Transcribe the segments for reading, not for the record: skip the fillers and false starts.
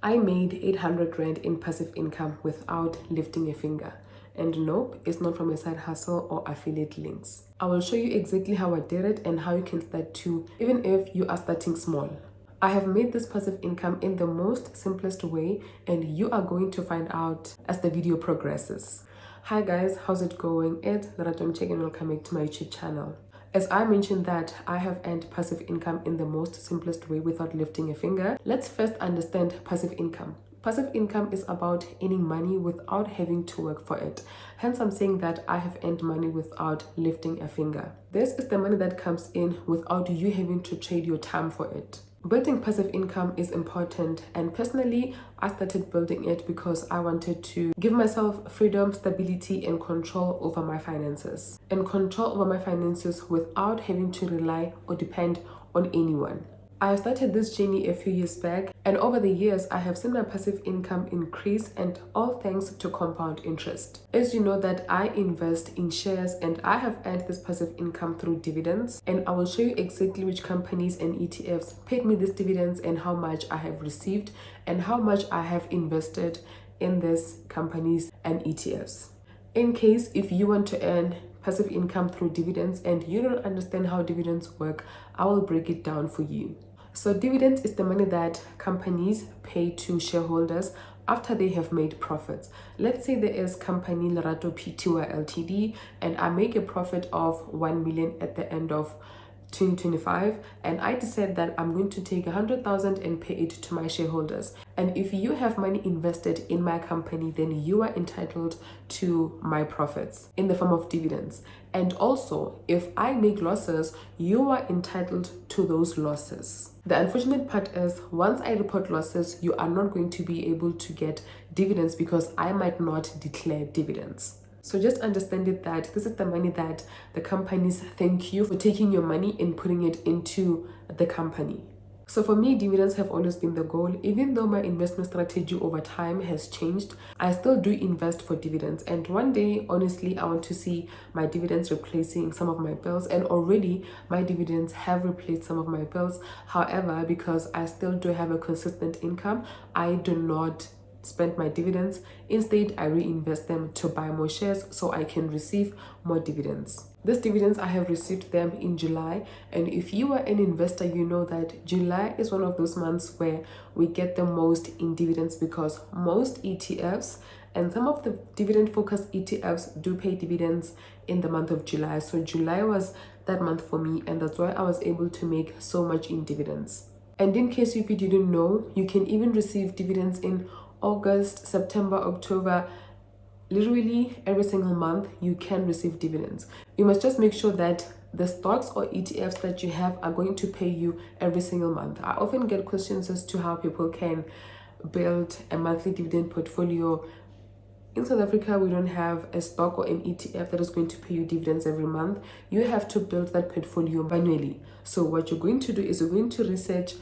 I made 800 Rand in passive income without lifting a finger. And nope, it's not from a side hustle or affiliate links. I will show you exactly how I did it and how you can start too, even if you are starting small. I have made this passive income in the most simplest way, and you are going to find out as the video progresses. Hi guys, how's it going? It's Leratom Check and welcome back to my YouTube channel. As I mentioned that I have earned passive income in the most simplest way without lifting a finger, let's first understand passive income. Passive income is about earning money without having to work for it. Hence, I'm saying that I have earned money without lifting a finger. This is the money that comes in without you having to trade your time for it. Building passive income is important, and personally I started building it because I wanted to give myself freedom, stability and control over my finances, and control over my finances without having to rely or depend on anyone. I started this journey a few years back, and over the years I have seen my passive income increase, and all thanks to compound interest. As you know that I invest in shares, and I have earned this passive income through dividends, and I will show you exactly which companies and ETFs paid me these dividends and how much I have received and how much I have invested in these companies and ETFs. In case if you want to earn passive income through dividends and you don't understand how dividends work, I will break it down for you. So dividends is the money that companies pay to shareholders after they have made profits. Let's say there is company Lerato Pty Ltd and I make a profit of 1 million at the end of 2025, and I decide that I'm going to take 100,000 and pay it to my shareholders. And if you have money invested in my company, then you are entitled to my profits in the form of dividends. And also, if I make losses, you are entitled to those losses. The unfortunate part is, once I report losses, you are not going to be able to get dividends because I might not declare dividends. So just understand it that this is the money that the companies thank you for taking your money and putting it into the company. So for me, dividends have always been the goal. Even though my investment strategy over time has changed, I still do invest for dividends. And one day, honestly, I want to see my dividends replacing some of my bills. And already my dividends have replaced some of my bills. However, because I still do have a consistent income, I do not spend my dividends. Instead, I reinvest them to buy more shares so I can receive more dividends. These dividends, I have received them in July, and if you are an investor, you know that July is one of those months where we get the most in dividends because most ETFs and some of the dividend focused ETFs do pay dividends in the month of July. So July was that month for me, and that's why I was able to make so much in dividends. And in case if you didn't know, you can even receive dividends in August, September, October. Literally every single month you can receive dividends. You must just make sure that the stocks or ETFs that you have are going to pay you every single month. I often get questions as to how people can build a monthly dividend portfolio. In South Africa, we don't have a stock or an ETF that is going to pay you dividends every month. You have to build that portfolio manually. So what you're going to do is you're going to research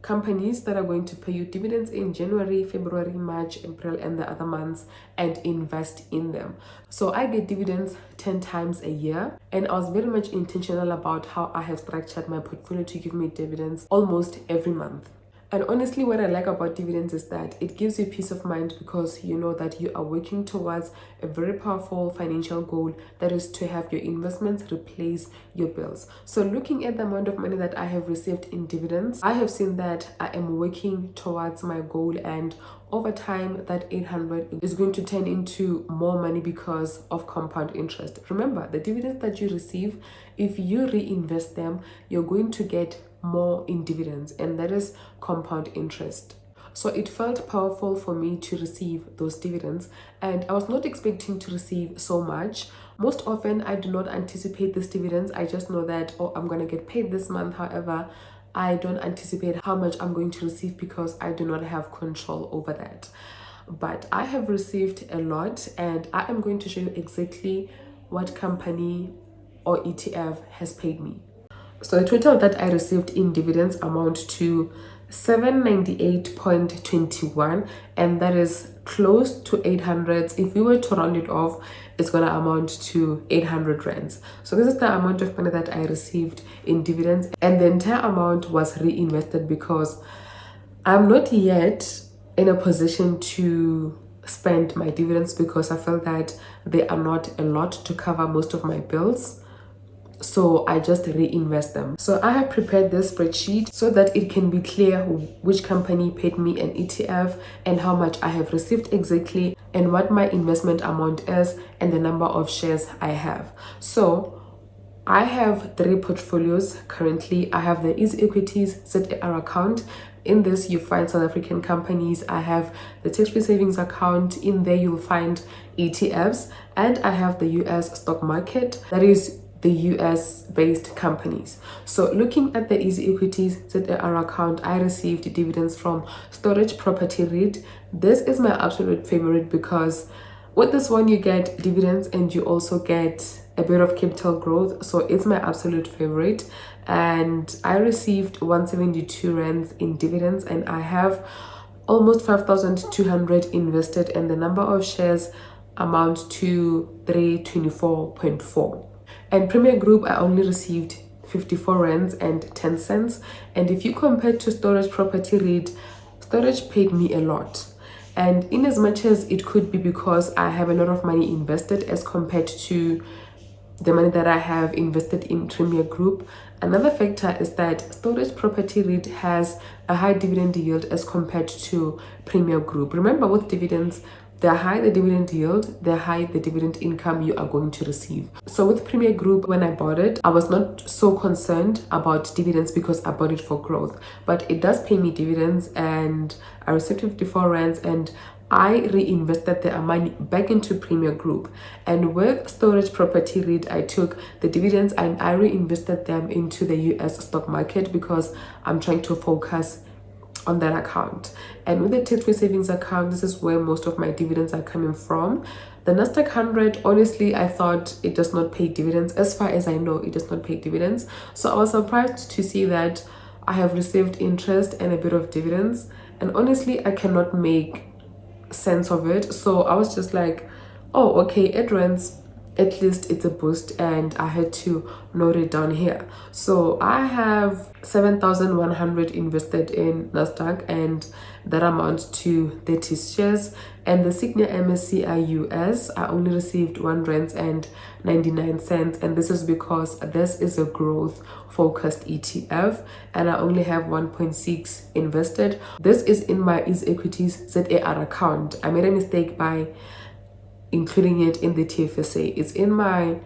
companies that are going to pay you dividends in January, February, March, April, and the other months, and invest in them. So I get dividends 10 times a year, and I was very much intentional about how I have structured my portfolio to give me dividends almost every month. And honestly, what I like about dividends is that it gives you peace of mind because you know that you are working towards a very powerful financial goal, that is to have your investments replace your bills. So looking at the amount of money that I have received in dividends, I have seen that I am working towards my goal, and over time that 800 is going to turn into more money because of compound interest. Remember, the dividends that you receive, if you reinvest them, you're going to get more in dividends, and that is compound interest. So it felt powerful for me to receive those dividends, and I was not expecting to receive so much. Most often I do not anticipate these dividends. I just know that, oh, I'm gonna get paid this month. However, I don't anticipate how much I'm going to receive because I do not have control over that. But I have received a lot, and I am going to show you exactly what company or ETF has paid me. So the total that I received in dividends amount to 798.21, and that is close to 800. If we were to round it off, it's gonna amount to 800 rands. So this is the amount of money that I received in dividends, and the entire amount was reinvested because I'm not yet in a position to spend my dividends because I felt that they are not a lot to cover most of my bills. So I just reinvest them. So I have prepared this spreadsheet so that it can be clear which company paid me an ETF and how much I have received exactly and what my investment amount is and the number of shares I have. So I have 3 portfolios currently. I have the Easy Equities ZAR account. In this, you find South African companies. I have the tax-free savings account. In there, you'll find ETFs. And I have the US stock market. That is the US based companies. So looking at the Easy Equities ZAR account, I received dividends from Storage Property REIT. This is my absolute favorite because with this one you get dividends and you also get a bit of capital growth. So it's my absolute favorite, and I received 172 rands in dividends and I have almost 5,200 invested and the number of shares amount to 324.4. And Premier Group, I only received 54 rands and 10 cents. And if you compare to Storage Property REIT, Storage paid me a lot. And in as much as it could be because I have a lot of money invested as compared to the money that I have invested in Premier Group, another factor is that Storage Property REIT has a high dividend yield as compared to Premier Group. Remember, with dividends, the higher the dividend yield, the higher the dividend income you are going to receive. So with Premier Group, when I bought it, I was not so concerned about dividends because I bought it for growth. But it does pay me dividends and I received 54 rands and I reinvested the money back into Premier Group. And with Storage Property REIT, I took the dividends and I reinvested them into the US stock market because I'm trying to focus on that account. And with the tax-free savings account, this is where most of my dividends are coming from. The Nasdaq 100, honestly, I thought it does not pay dividends. As far as I know, it does not pay dividends. So I was surprised to see that I have received interest and a bit of dividends. And honestly, I cannot make sense of it. So I was just like, oh, okay, it runs. At least it's a boost, and I had to note it down here. So I have 7,100 invested in Nasdaq and that amounts to 30 shares. And the Signia MSCI US, I only received 1 rand and 99 cents, and this is because this is a growth focused ETF and I only have 1.6 invested. This is in my Easy Equities ZAR account. I made a mistake by including it in the TFSA. It's in my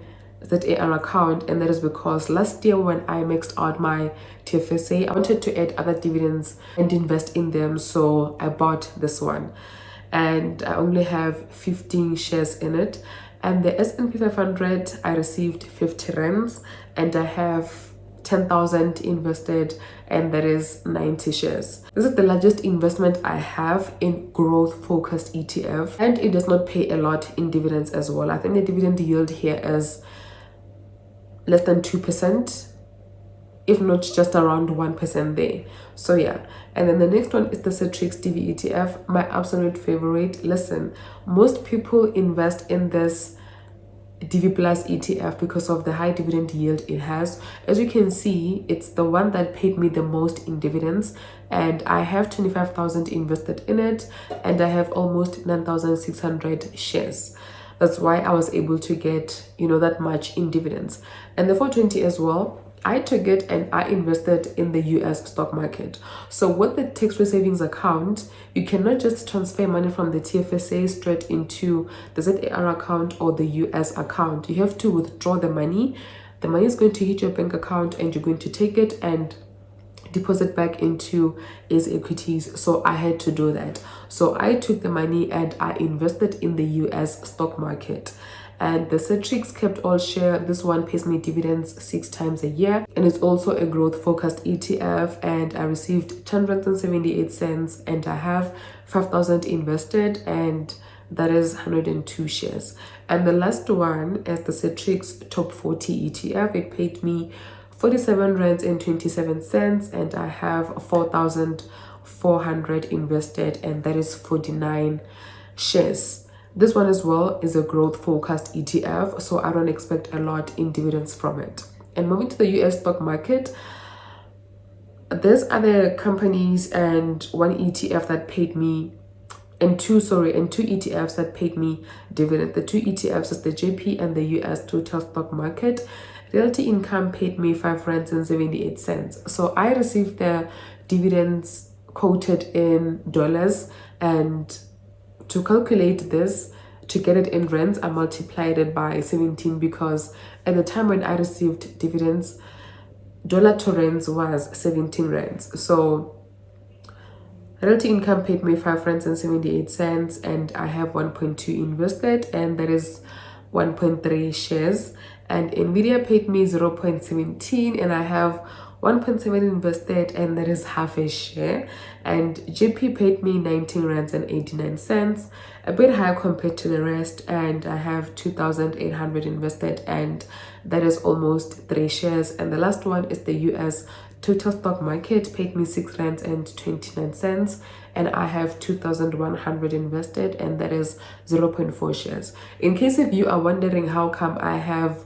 ZAR account, and that is because last year when I maxed out my TFSA, I wanted to add other dividends and invest in them, so I bought this one and I only have 15 shares in it. And the S&P 500, I received 50 rands and I have 10,000 invested, and that is 90 shares. This is the largest investment I have in growth focused ETF, and it does not pay a lot in dividends as well. I think the dividend yield here is less than 2%, if not just around 1% there. So yeah. And then the next one is the Citrix TV ETF, my absolute favorite. Listen, most people invest in this DV Plus ETF because of the high dividend yield it has. As you can see, it's the one that paid me the most in dividends, and I have 25,000 invested in it and I have almost 9,600 shares. That's why I was able to get, that much in dividends. And the 420 as well, I took it and I invested in the US stock market. So with the tax-free savings account, you cannot just transfer money from the TFSA straight into the ZAR account or the US account. You have to withdraw the money. The money is going to hit your bank account and you're going to take it and deposit back into Easy Equities. So I had to do that. So I took the money and I invested in the US stock market. And the Citrix kept all share, this one pays me dividends 6 times a year, and it's also a growth focused ETF, and I received 10.78 cents and I have 5,000 invested, and that is 102 shares. And the last one is the Citrix Top 40 ETF. It paid me 47 rands and 27 cents, and I have 4,400 invested, and that is 49 shares. This one as well is a growth focused ETF, so I don't expect a lot in dividends from it. And moving to the US stock market, there's other companies and one ETF that paid me and two ETFs that paid me dividend. The two ETFs is the JP and the US total stock market. Realty Income paid me R5.78. So I received the dividends quoted in dollars, and to calculate this, to get it in rands, I multiplied it by 17, because at the time when I received dividends, dollar to rands was 17 rands. So Realty Income paid me R5.78, and I have 1.2 invested, and that is 1.3 shares. And Nvidia paid me 0.17, and I have 1.7 invested, and that is half a share. And JP paid me 19 rands and 89 cents, a bit higher compared to the rest, and I have 2,800 invested, and that is almost 3 shares. And the last one is the US total stock market, paid me 6 rands and 29 cents, and I have 2,100 invested, and that is 0.4 shares. In case if you are wondering how come I have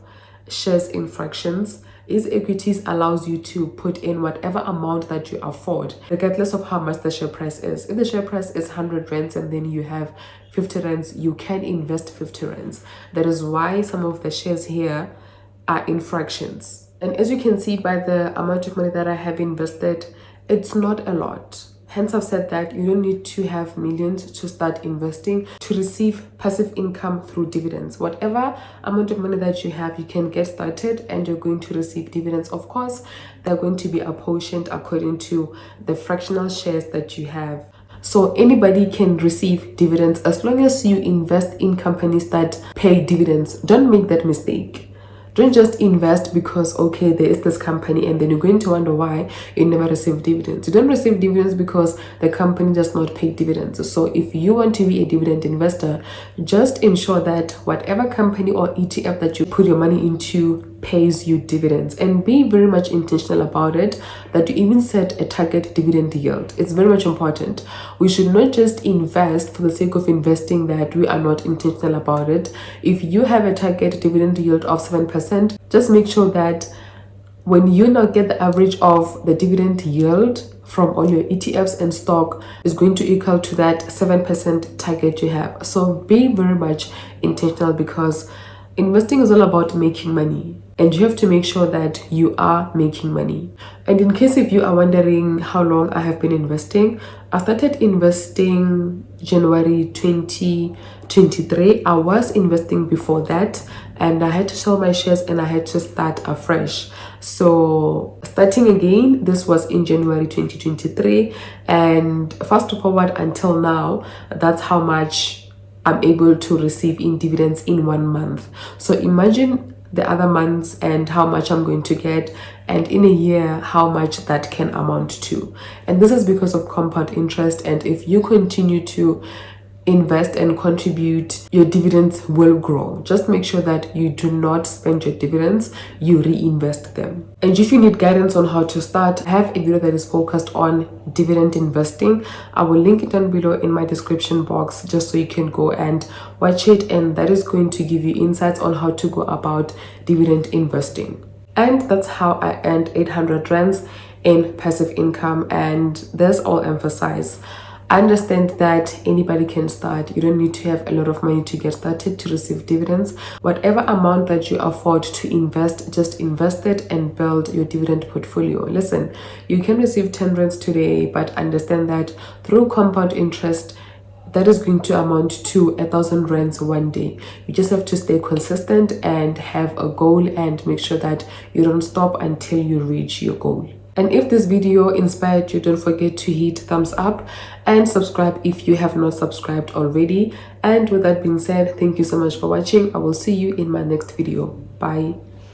shares in fractions, is equities allows you to put in whatever amount that you afford, regardless of how much the share price is. If the share price is 100 rands and then you have 50 rands, you can invest 50 rands. That is why some of the shares here are in fractions. And as you can see by the amount of money that I have invested, it's not a lot. Hence, I've said that you don't need to have millions to start investing to receive passive income through dividends. Whatever amount of money that you have, you can get started and you're going to receive dividends. Of course, they're going to be apportioned according to the fractional shares that you have. So anybody can receive dividends as long as you invest in companies that pay dividends. Don't make that mistake. Don't just invest because, okay, there is this company, and then you're going to wonder why you never receive dividends. You don't receive dividends because the company does not pay dividends. So if you want to be a dividend investor, just ensure that whatever company or ETF that you put your money into pays you dividends, and be very much intentional about it, that you even set a target dividend yield. It's very much important. We should not just invest for the sake of investing that we are not intentional about it. If you have a target dividend yield of 7%, just make sure that when you now get the average of the dividend yield from all your ETFs and stock is going to equal to that 7% target you have. So be very much intentional, because investing is all about making money, and you have to make sure that you are making money. And in case if you are wondering how long I have been investing, I started investing January 2023. I was investing before that, and I had to sell my shares and I had to start afresh. So starting again, this was in January 2023, and fast forward until now, that's how much I'm able to receive in dividends in 1 month. So imagine the other months and how much I'm going to get, and in a year how much that can amount to. And this is because of compound interest, and if you continue to invest and contribute, your dividends will grow. Just make sure that you do not spend your dividends, you reinvest them. And if you need guidance on how to start, I have a video that is focused on dividend investing. I will link it down below in my description box, just so you can go and watch it, and that is going to give you insights on how to go about dividend investing. And that's how I earned 800 rands in passive income. And there's all emphasis. I understand that anybody can start. You don't need to have a lot of money to get started to receive dividends. Whatever amount that you afford to invest, just invest it and build your dividend portfolio. Listen, you can receive 10 rands today, but understand that through compound interest, that is going to amount to 1,000 rands one day. You just have to stay consistent and have a goal, and make sure that you don't stop until you reach your goal. And if this video inspired you, don't forget to hit thumbs up and subscribe if you have not subscribed already. And with that being said, thank you so much for watching. I will see you in my next video. Bye.